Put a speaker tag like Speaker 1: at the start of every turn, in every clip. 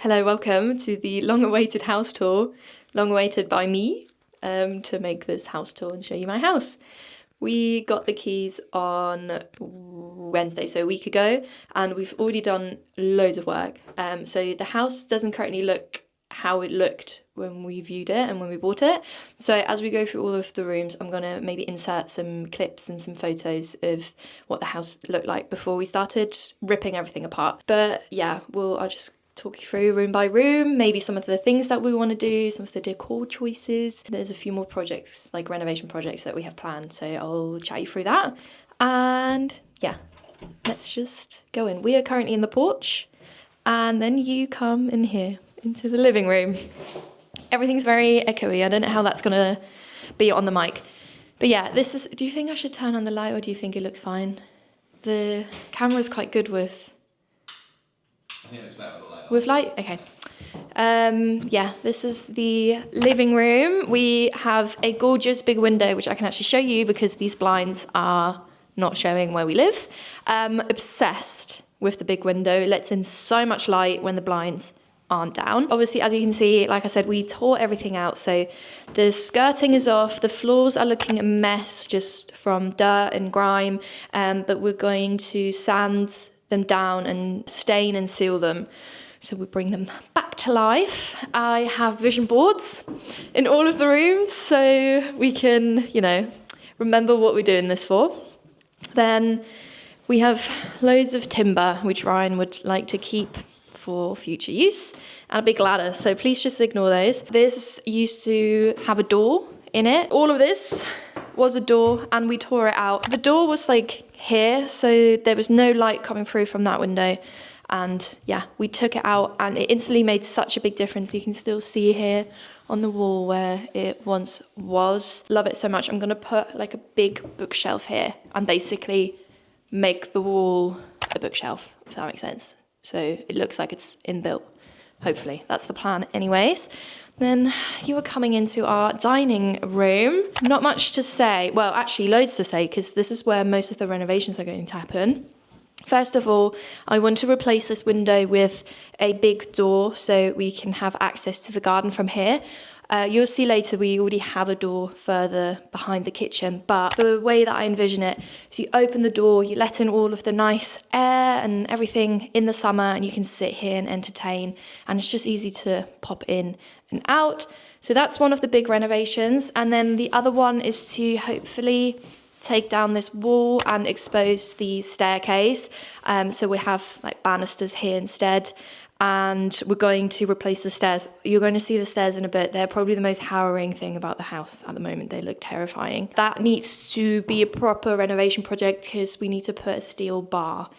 Speaker 1: Hello, welcome to the long-awaited house tour, long-awaited by me, to make this house tour and show you my house. We got the keys on Wednesday, so a week ago, and we've already done loads of work. So the house doesn't currently look how it looked when we viewed it and when we bought it. So as we go through all of the rooms, I'm gonna maybe insert some clips and some photos of what the house looked like before we started ripping everything apart. But yeah, I'll just talk you through room by room, maybe some of the things that we want to do, some of the decor choices. There's a few more projects, like renovation projects that we have planned, so I'll chat you through that. And yeah, let's just go in. We are currently in the porch, and then you come in here into the living room. Everything's very echoey. I don't know how that's gonna be on the mic. But yeah, this is, do you think I should turn on the light or do you think it looks fine? The camera's quite good with...
Speaker 2: I think it looks better with the light on.
Speaker 1: With light? Okay. Yeah, this is the living room. We have a gorgeous big window, which I can actually show you because these blinds are not showing where we live. Obsessed with the big window. It lets in so much light when the blinds aren't down. Obviously, as you can see, like I said, we tore everything out. So the skirting is off. The floors are looking a mess just from dirt and grime. But we're going to sand them down and stain and seal them. So we bring them back to life. I have vision boards in all of the rooms so we can, remember what we're doing this for. Then we have loads of timber, which Ryan would like to keep for future use, and a big ladder, so please just ignore those. This used to have a door in it. All of this was a door and we tore it out. The door was like here, so there was no light coming through from that window, and yeah, we took it out and it instantly made such a big difference. You can still see here on the wall where it once was. Love it so much. I'm gonna put like a big bookshelf here and basically make the wall a bookshelf, if that makes sense. So it looks like it's inbuilt, hopefully. That's the plan anyways. Then you are coming into our dining room. Not much to say. Well, actually loads to say because this is where most of the renovations are going to happen. First of all, I want to replace this window with a big door so we can have access to the garden from here. You'll see later we already have a door further behind the kitchen, but the way that I envision it is you open the door, you let in all of the nice air and everything in the summer, and you can sit here and entertain, and it's just easy to pop in and out. So that's one of the big renovations. And then the other one is to hopefully take down this wall and expose the staircase. So we have like banisters here instead. And we're going to replace the stairs. You're going to see the stairs in a bit. They're probably the most harrowing thing about the house at the moment. They look terrifying. That needs to be a proper renovation project because we need to put a steel bar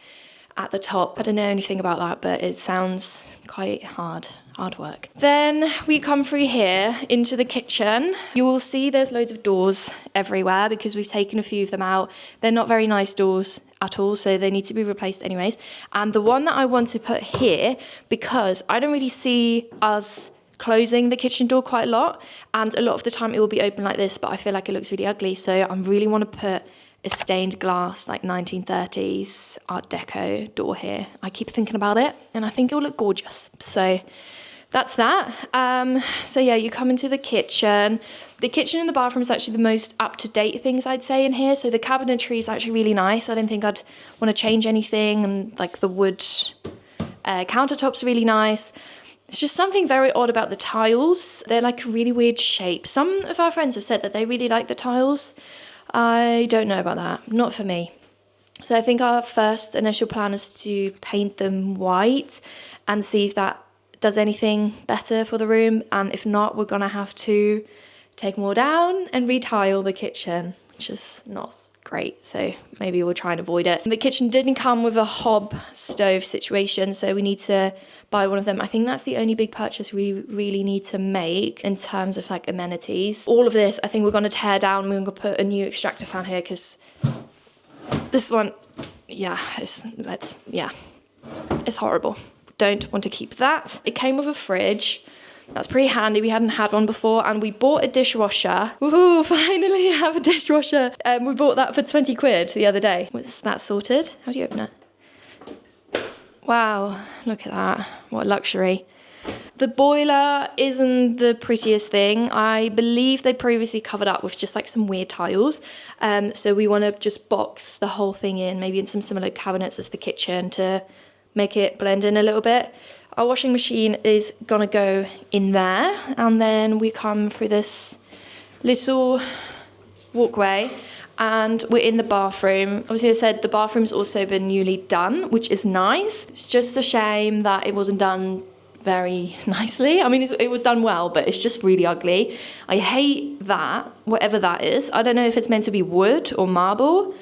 Speaker 1: at the top. I don't know anything about that, but it sounds quite hard work. Then we come through here into the kitchen. You will see there's loads of doors everywhere because we've taken a few of them out. They're not very nice doors at all, so they need to be replaced anyways. And the one that I want to put here, because I don't really see us closing the kitchen door quite a lot, and a lot of the time it will be open like this, but I feel like it looks really ugly, so I really want to put a stained glass, like 1930s Art Deco door here. I keep thinking about it, and I think it will look gorgeous. So that's that. So yeah, you come into the kitchen. The kitchen and the bathroom is actually the most up-to-date things I'd say in here. So the cabinetry is actually really nice. I don't think I'd want to change anything. And like the wood countertops are really nice. It's just something very odd about the tiles. They're like a really weird shape. Some of our friends have said that they really like the tiles. I don't know about that. Not for me. So I think our first initial plan is to paint them white and see if that does anything better for the room, and if not, we're gonna have to take more down and retile the kitchen, which is not great, so maybe we'll try and avoid it. The kitchen didn't come with a hob stove situation, so we need to buy one of them. I think that's the only big purchase we really need to make in terms of like amenities. All of this I think we're going to tear down. We're going to put a new extractor fan here because this one, it's horrible. Don't want to keep that. It came with a fridge. That's pretty handy. We hadn't had one before, and we bought a dishwasher. Woohoo, finally have a dishwasher. We bought that for 20 quid the other day. Was that sorted? How do you open it? Wow, look at that. What luxury. The boiler isn't the prettiest thing. I believe they previously covered up with just like some weird tiles. So we want to just box the whole thing in, maybe in some similar cabinets as the kitchen to make it blend in a little bit. Our washing machine is gonna go in there, and then we come through this little walkway and we're in the bathroom. Obviously I said the bathroom's also been newly done, which is nice. It's just a shame that it wasn't done very nicely. I mean, it was done well, but it's just really ugly. I hate that, whatever that is. I don't know if it's meant to be wood or marble.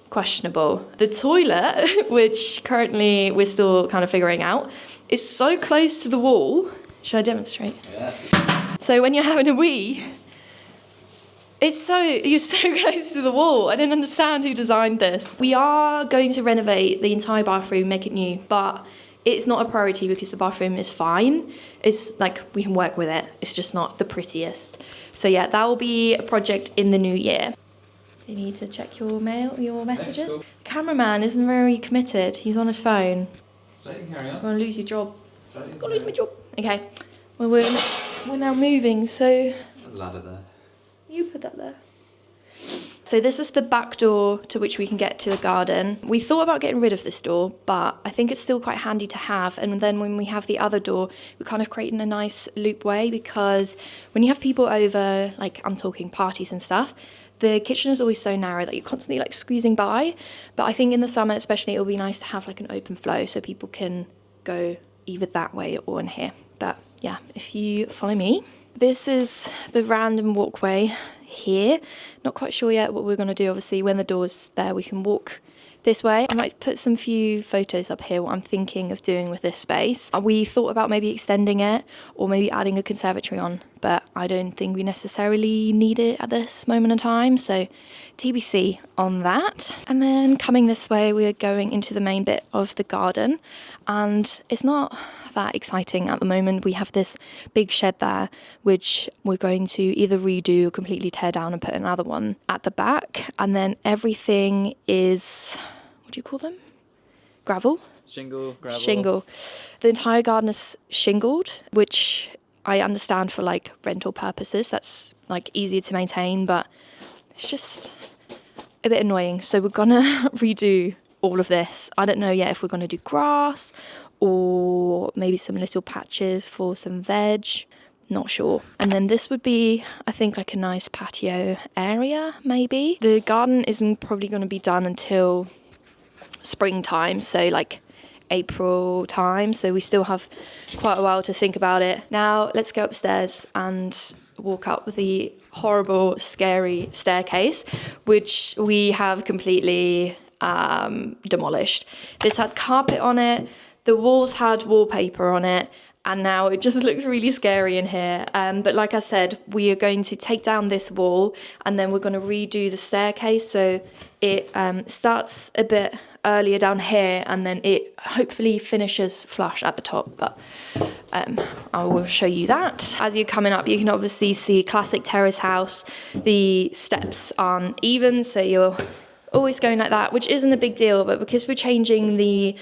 Speaker 1: Questionable. The toilet, which currently we're still kind of figuring out, is so close to the wall. Should I demonstrate?
Speaker 2: Yes.
Speaker 1: So when you're having a wee, you're so close to the wall. I didn't understand who designed this. We are going to renovate the entire bathroom, make it new, but it's not a priority because the bathroom is fine. It's like, we can work with it. It's just not the prettiest. So yeah, that will be a project in the new year. You need to check your mail, your messages.
Speaker 2: Cool.
Speaker 1: The cameraman isn't very committed. He's on his phone.
Speaker 2: So you can carry on.
Speaker 1: I'm gonna lose your job.
Speaker 2: So you
Speaker 1: I'm
Speaker 2: can
Speaker 1: gonna lose my
Speaker 2: carry
Speaker 1: job. Okay. Well, we're now moving, so
Speaker 2: on. There's a ladder there.
Speaker 1: you put that there. So this is the back door to which we can get to the garden. We thought about getting rid of this door, but I think it's still quite handy to have. And then when we have the other door, we're kind of creating a nice loopway, because when you have people over, like I'm talking parties and stuff, the kitchen is always so narrow that you're constantly like squeezing by. But I think in the summer especially, it'll be nice to have like an open flow so people can go either that way or in here. But yeah, if you follow me. This is the random walkway here. Not quite sure yet what we're going to do. Obviously, when the door's there, we can walk this way. I might put some few photos up here, what I'm thinking of doing with this space. We thought about maybe extending it or maybe adding a conservatory on, but I don't think we necessarily need it at this moment in time. So TBC on that. And then coming this way, we're going into the main bit of the garden, and it's not that exciting at the moment. We have this big shed there, which we're going to either redo or completely tear down and put another one at the back. And then everything is, what do you call them? Gravel?
Speaker 2: Shingle, gravel.
Speaker 1: Shingle. The entire garden is shingled, which I understand for like rental purposes. That's like easier to maintain, but it's just a bit annoying. So we're gonna redo all of this. I don't know yet if we're gonna do grass or maybe some little patches for some veg, not sure. And then this would be, I think, like a nice patio area, maybe. The garden isn't probably going to be done until springtime, so like April time, so we still have quite a while to think about it. Now let's go upstairs and walk up the horrible, scary staircase, which we have completely demolished. This had carpet on it, the walls had wallpaper on it, and now it just looks really scary in here. But like I said, we are going to take down this wall and then we're going to redo the staircase so it starts a bit earlier down here and then it hopefully finishes flush at the top. But I will show you that. As you're coming up, you can obviously see classic terrace house. The steps aren't even, so you're always going like that, which isn't a big deal, but because we're changing the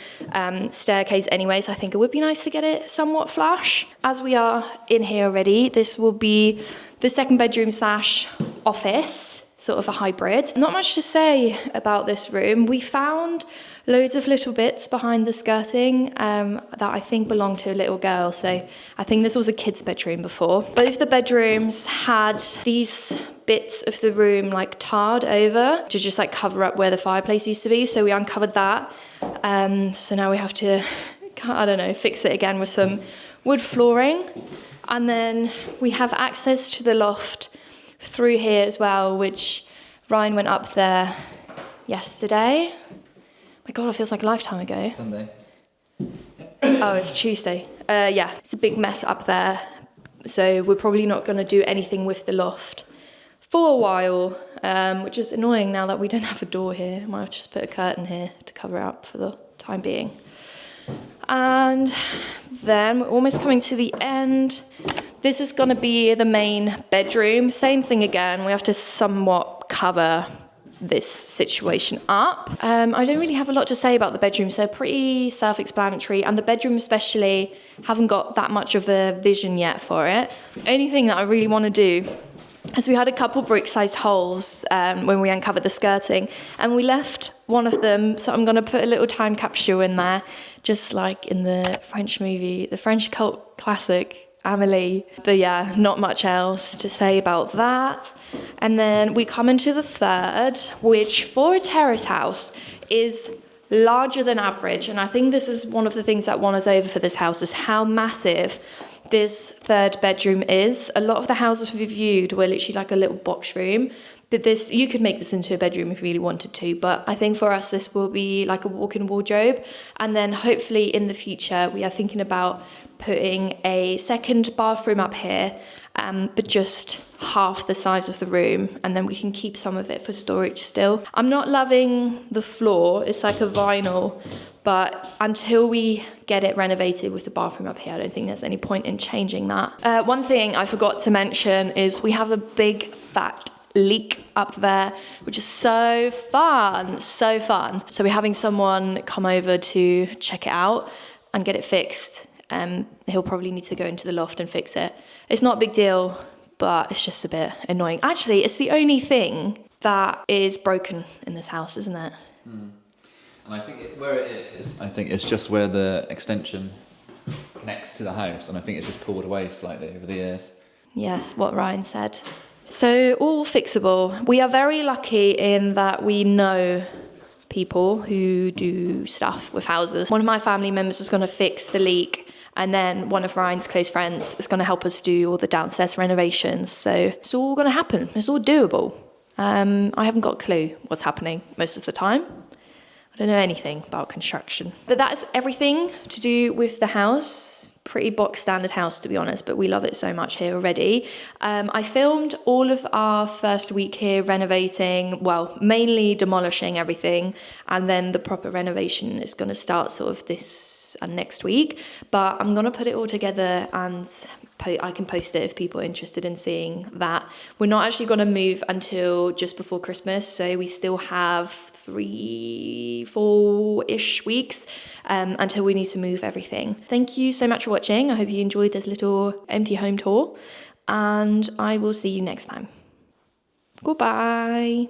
Speaker 1: staircase anyway, so I think it would be nice to get it somewhat flush. As we are in here already, this will be the second bedroom / office, sort of a hybrid. Not much to say about this room. We found loads of little bits behind the skirting that I think belonged to a little girl, so I think this was a kid's bedroom before. Both the bedrooms had these bits of the room like tarred over to just like cover up where the fireplace used to be, so we uncovered that. So now we have to, I don't know, fix it again with some wood flooring. And then we have access to the loft through here as well, which Ryan went up there yesterday. My God, it feels like a lifetime ago.
Speaker 2: Sunday.
Speaker 1: Oh, it's Tuesday. Yeah, it's a big mess up there. So we're probably not going to do anything with the loft for a while, which is annoying now that we don't have a door here. I might have to just put a curtain here to cover it up for the time being. And then we're almost coming to the end. This is going to be the main bedroom. Same thing again. We have to somewhat cover this situation up. I don't really have a lot to say about the bedrooms. They're pretty self-explanatory, and the bedroom especially haven't got that much of a vision yet for it. Only thing that I really want to do is we had a couple brick-sized holes when we uncovered the skirting, and we left one of them, so I'm going to put a little time capsule in there, just like in the French movie, the French cult classic Amélie. But yeah, not much else to say about that. And then we come into the third, which for a terrace house is larger than average. And I think this is one of the things that won us over for this house, is how massive this third bedroom is. A lot of the houses we viewed were literally like a little box room. But this, you could make this into a bedroom if you really wanted to, but I think for us this will be like a walk-in wardrobe. And then hopefully in the future we are thinking about putting a second bathroom up here, but just half the size of the room, and then we can keep some of it for storage still. I'm not loving the floor, it's like a vinyl, but until we get it renovated with the bathroom up here, I don't think there's any point in changing that. One thing I forgot to mention is we have a big fat leak up there, which is so fun. So we're having someone come over to check it out and get it fixed. He'll probably need to go into the loft and fix it. It's not a big deal, but it's just a bit annoying. Actually, it's the only thing that is broken in this house, isn't it?
Speaker 2: And I think where it is, I think it's just where the extension connects to the house, and I think it's just pulled away slightly over the years.
Speaker 1: Yes, what Ryan said. So all fixable. We are very lucky in that we know people who do stuff with houses. One of my family members is going to fix the leak, and then one of Ryan's close friends is going to help us do all the downstairs renovations. So it's all going to happen. It's all doable. I haven't got a clue what's happening most of the time. I don't know anything about construction. But that is everything to do with the house. Pretty box standard house, to be honest, but we love it so much here already. I filmed all of our first week here renovating, well, mainly demolishing everything, and then the proper renovation is going to start sort of this and next week. But I'm going to put it all together, and I can post it if people are interested in seeing that. We're not actually going to move until just before Christmas, so we still have 3-4-ish weeks until we need to move everything. Thank you so much for watching. I hope you enjoyed this little empty home tour, and I will see you next time. Goodbye.